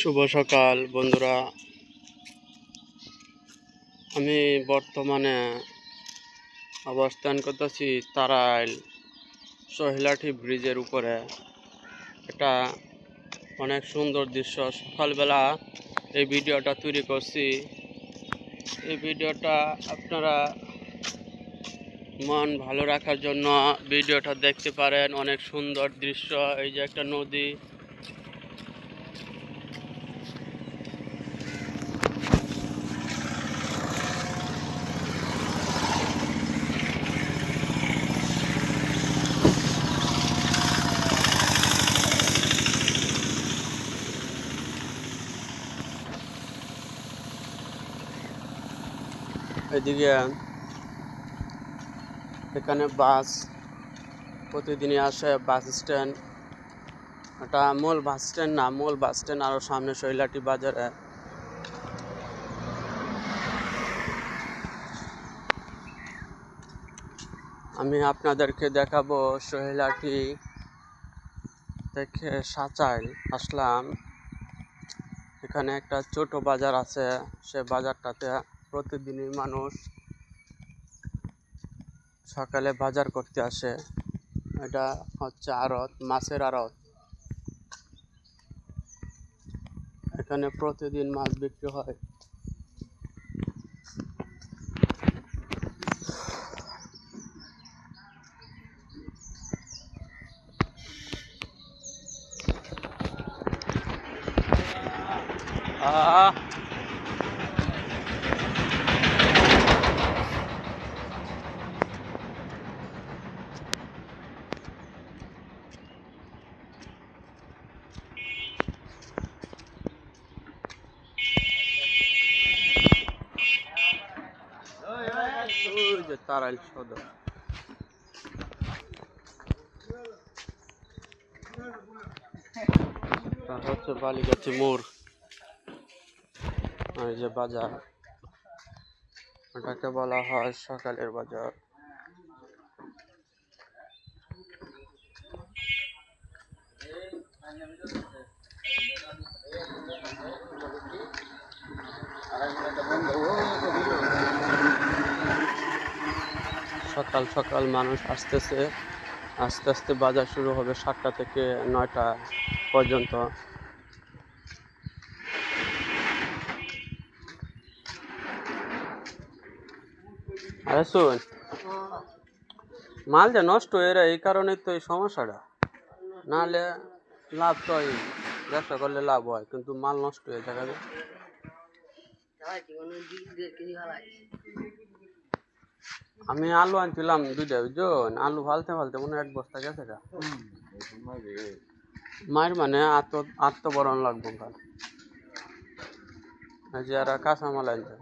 শুভ সকাল বন্ধুরা। আমি বর্তমানে অবস্থান করতেছি তারাইল সহিলাঠি ব্রিজের উপরে। এটা অনেক সুন্দর দৃশ্য। সকালবেলা এই ভিডিওটা তৈরি করছি। এই ভিডিওটা আপনারা মন ভালো রাখার জন্য ভিডিওটা দেখতে পারেন। অনেক সুন্দর দৃশ্য। এই যে একটা নদী, এদিকে এখানে বাস প্রতিদিনই আসে। বাস স্ট্যান্ড, এটা মূল বাস স্ট্যান্ড না, মূল বাস স্ট্যান্ড আরও সামনে সহিলাঠি বাজারে। আমি আপনাদেরকে দেখাবো সহিলাঠি থেকে সাচাইল আসলাম। এখানে একটা ছোট বাজার আছে। সে বাজারটাতে প্রতিদিনই মানুষ সকালে বাজার করতে আসে। এটা হচ্ছে আড়ত, মাছের আড়ত। এখানে প্রতিদিন মাছ বিক্রি হয়। ওই যে তারাইল সদর। হচ্ছে বালিগাছি মোড়। এই যে বাজার, এটাকে বলা হয় সকালের বাজার। সকাল সকাল মানুষ আসতেছে। আস্তে আস্তে বাজার শুরু হবে 7টা থেকে 9টা পর্যন্ত। আরে শোন, মাল যে নষ্ট হয়ে যায়, এই কারণেই তো এই সমস্যাটা। নাহলে লাভ তো হয়, ব্যবসা করলে লাভ হয়, কিন্তু মাল নষ্ট হয়ে যাবে। আমি আলু আনছিলাম 2টা, বুঝছেন? আলু ফালতে ফালতে মনে 1 বস্তা গেছে। মায়ের মানে আত্মবরণ লাগবো। এই যে এরা কাঁচামাল আনছে।